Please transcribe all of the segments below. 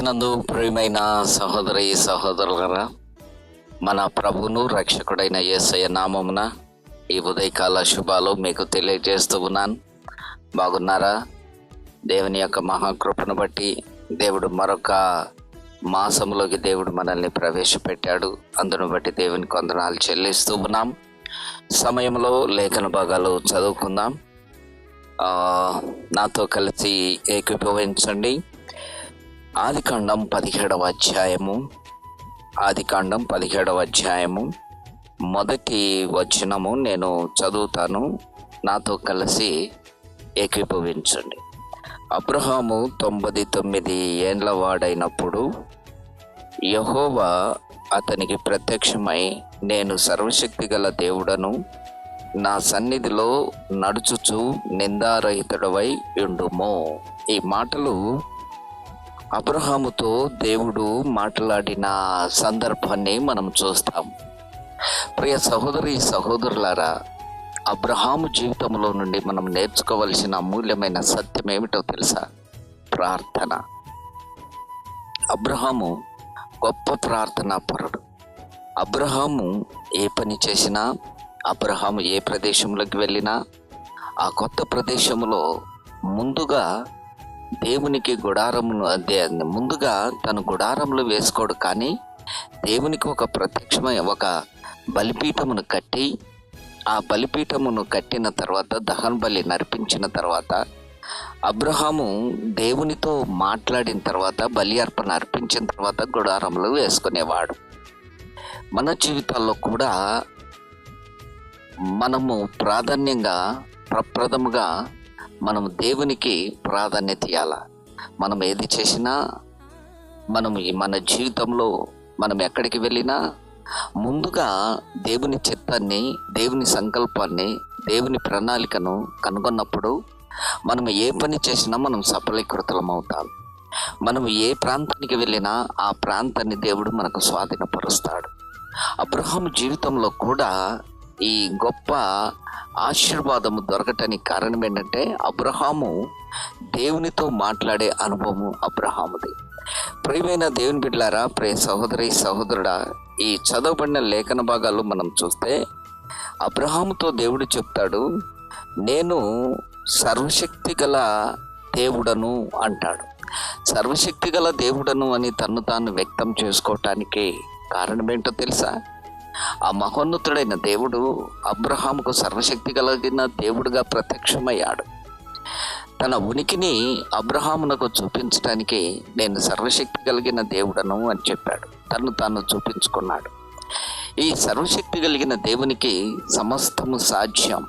క్రీస్తునందు ప్రియమైన సహోదరి సహోదరులారా, మన ప్రభువును రక్షకుడైన యేసయ్య నామమున ఈ ఉదయకాల శుభాలు మీకు తెలియజేస్తూ ఉన్నాను. బాగున్నారా? దేవుని యొక్క మహాకృపను బట్టి దేవుడు మరొక మాసంలోకి దేవుడు మనల్ని ప్రవేశపెట్టాడు. అందును బట్టి దేవునికి వందనాలు చెల్లిస్తూ ఉన్నాం. సమయంలో లేఖన భాగాలు చదువుకుందాం. నాతో కలిసి ఏకీభవించండి. ఆదికాండం 17వ అధ్యాయము మొదటి వచనము నేను చదువుతాను. నాతో కలిసి ఏకీభవించండి. అబ్రహాము 99 ఏండ్ల వాడైనప్పుడు యెహోవా అతనికి ప్రత్యక్షమై, నేను సర్వశక్తి గల దేవుడను, నా సన్నిధిలో నడుచుచు నిందారహితుడవై ఉండుము. ఈ మాటలు అబ్రహాముతో దేవుడు మాట్లాడిన సందర్భాన్ని మనం చూస్తాం. ప్రియ సహోదరి సహోదరులారా, అబ్రహాము జీవితంలో నుండి మనం నేర్చుకోవలసిన అమూల్యమైన సత్యం ఏమిటో తెలుసా? ప్రార్థన. అబ్రహాము గొప్ప ప్రార్థనా పరుడు. అబ్రహాము ఏ పని చేసినా, అబ్రహాము ఏ ప్రదేశంలోకి వెళ్ళినా, ఆ కొత్త ప్రదేశంలో ముందుగా దేవునికి ముందుగా తను గుడారంలో వేసుకోడు, కానీ దేవునికి ఒక ప్రత్యక్షమైన ఒక బలిపీఠమును కట్టి, ఆ బలిపీఠమును కట్టిన తర్వాత దహన బలి నర్పించిన తర్వాత అబ్రహాము దేవునితో మాట్లాడిన తర్వాత బలి అర్పణ అర్పించిన తర్వాత గుడారంలో వేసుకునేవాడు. మన జీవితాల్లో కూడా మనము ప్రప్రథముగా మనం దేవునికి ప్రాధాన్యత ఇవ్వాల. మనం ఏది చేసినా, మన జీవితంలో మనం ఎక్కడికి వెళ్ళినా ముందుగా దేవుని చిత్తాన్ని, దేవుని సంకల్పాన్ని, దేవుని ప్రణాళికను కనుగొన్నప్పుడు మనం ఏ పని చేసినా మనం సఫలీకృతం అవుతాం. మనం ఏ ప్రాంతానికి వెళ్ళినా ఆ ప్రాంతాన్ని దేవుడు మనకు స్వాధీనపరుస్తాడు. అబ్రహాము జీవితంలో కూడా ఈ గొప్ప ఆశీర్వాదము దొరకటానికి కారణం ఏంటంటే, అబ్రహాము దేవునితో మాట్లాడే అనుభవము అబ్రహాముది. ప్రియమైన దేవుని బిడ్డలారా, ప్రియ సహోదరి సహోదరుడా, ఈ చదవబడిన లేఖన భాగాలు మనం చూస్తే అబ్రహాముతో దేవుడు చెప్తాడు, నేను సర్వశక్తి గల దేవుడను అంటాడు. సర్వశక్తి గల దేవుడను అని తన్ను తాను వ్యక్తం చేసుకోవటానికి కారణం ఏంటో తెలుసా? ఆ మహోన్నతుడైన దేవుడు అబ్రహాముకు సర్వశక్తి కలిగిన దేవుడుగా ప్రత్యక్షమయ్యాడు. తన ఉనికిని అబ్రహామునకు చూపించడానికి నేను సర్వశక్తి కలిగిన దేవుడను అని చెప్పాడు. తను తాను చూపించుకున్నాడు. ఈ సర్వశక్తి కలిగిన దేవునికి సమస్తము సాధ్యం.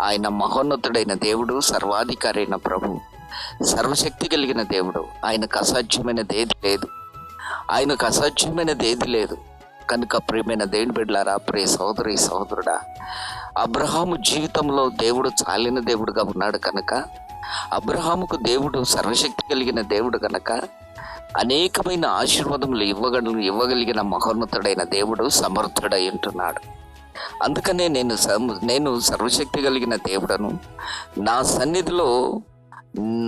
ఆయన మహోన్నతుడైన దేవుడు, సర్వాధికారి అయిన ప్రభు, సర్వశక్తి కలిగిన దేవుడు. ఆయనకు అసాధ్యమైనది ఏది లేదు. కనుక ప్రియమైన దేవుని బిడ్డలారా, ప్రియ సహోదరి సహోదరుడా, అబ్రహాము జీవితంలో దేవుడు చాలిన దేవుడుగా ఉన్నాడు కనుక, అబ్రహాముకు దేవుడు సర్వశక్తి కలిగిన దేవుడు కనుక అనేకమైన ఆశీర్వాదములు ఇవ్వగలిగిన మహోన్నతుడైన దేవుడు సమర్థుడై ఉంటున్నాడు. అందుకనే నేను సర్వశక్తి కలిగిన దేవుడను, నా సన్నిధిలో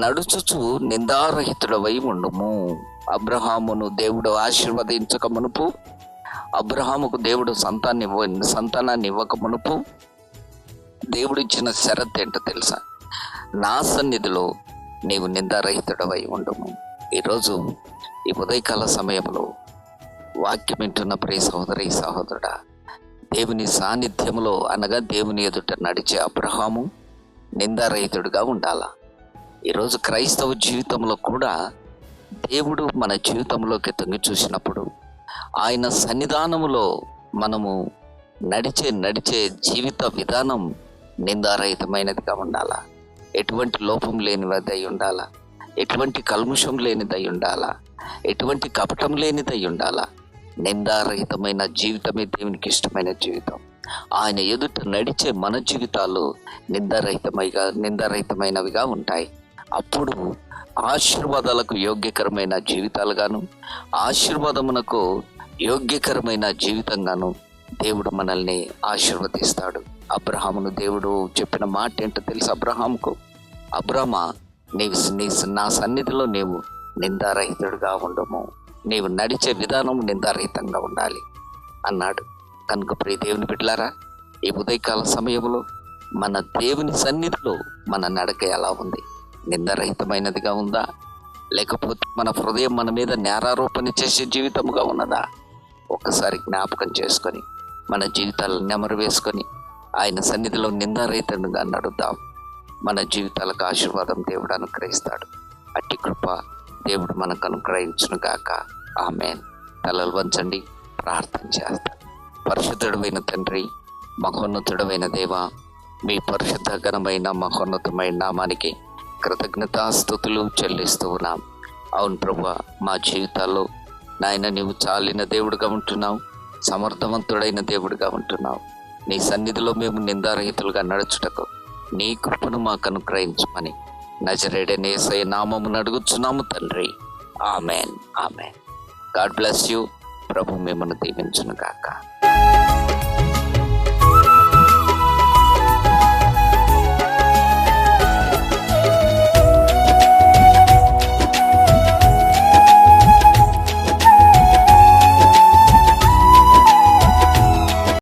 నడుచుచు నిందారహితుడవై ఉండుము. అబ్రహామును దేవుడు ఆశీర్వదించక మునుపు, అబ్రహాముకు దేవుడు సంతానాన్ని ఇవ్వక మునుపు దేవుడు ఇచ్చిన షరత్ ఏంటో తెలుసా? నా సన్నిధిలో నీవు నిందారహితుడవై ఉండుము. ఈరోజు ఈ ఉదయకాల సమయంలో వాక్యం వింటున్న ప్రియ సహోదరి సహోదరుడా, దేవుని సాన్నిధ్యంలో అనగా దేవుని ఎదుట నడిచే అబ్రహాము నిందారహితుడిగా ఉండాలా. ఈరోజు క్రైస్తవ జీవితంలో కూడా దేవుడు మన జీవితంలోకి తొంగి చూసినప్పుడు ఆయన సన్నిధానములో మనము నడిచే జీవిత విధానం నిందారహితమైనదిగా ఉండాలా. ఎటువంటి లోపం లేనిదై ఉండాలా, ఎటువంటి కల్ముషం లేనిదై ఉండాలా, ఎటువంటి కపటం లేనిదై ఉండాలా. నిందారహితమైన జీవితమే దేవునికి ఇష్టమైన జీవితం. ఆయన ఎదుట నడిచే మన జీవితాలు నిందారహితమైనవిగా ఉంటాయి. అప్పుడు ఆశీర్వాదాలకు యోగ్యకరమైన జీవితాలుగాను, ఆశీర్వాదమునకు యోగ్యకరమైన జీవితంగాను దేవుడు మనల్ని ఆశీర్వదిస్తాడు. అబ్రహామును దేవుడు చెప్పిన మాట ఏంటో తెలుసు? అబ్రహాముకు, అబ్రహమా, నా సన్నిధిలో నీవు నిందారహితుడిగా ఉండము, నీవు నడిచే విధానం నిందారహితంగా ఉండాలి అన్నాడు. కనుక ప్రియ దేవుని బిడ్డలారా, ఈ ఉదయకాల సమయంలో మన దేవుని సన్నిధిలో మన నడక ఎలా ఉంది? నిందారహితమైనదిగా ఉందా? లేకపోతే మన హృదయం మన మీద నేరారోపణ చేసే జీవితముగా ఉన్నదా? ఒక్కసారి జ్ఞాపకం చేసుకొని మన జీవితాలను నెమరు వేసుకొని ఆయన సన్నిధిలో నిందారహితంగా నడుద్దాం. మన జీవితాలకు ఆశీర్వాదం దేవుడు అనుగ్రహిస్తాడు. అట్టి కృప దేవుడు మనకు అనుగ్రహించును గాక. ఆమేన్. తలలు వంచండి, ప్రార్థన చేస్తాం. పరిశుద్ధుడైన తండ్రి, మహోన్నతుడైన దేవ, మీ పరిశుద్ధ ఘనమైన మహోన్నతమైన నామానికి కృతజ్ఞతాస్తుతులు చెల్లిస్తూ ఉన్నాం. అవును ప్రభువా, మా జీవితాల్లో నాయన నీవు చాలిన దేవుడుగా ఉంటున్నావు, సమర్థవంతుడైన దేవుడిగా ఉంటున్నావు. నీ సన్నిధిలో మేము నిందారహితులుగా నడుచుటకు నీ కృపను మాకు అనుగ్రహించమని నజరేయుడైన యేసయ్య నామమున అడుగుచున్నాము తండ్రి. Amen. Amen. God bless you. ప్రభు మిమ్మల్ని దీవించును గాక.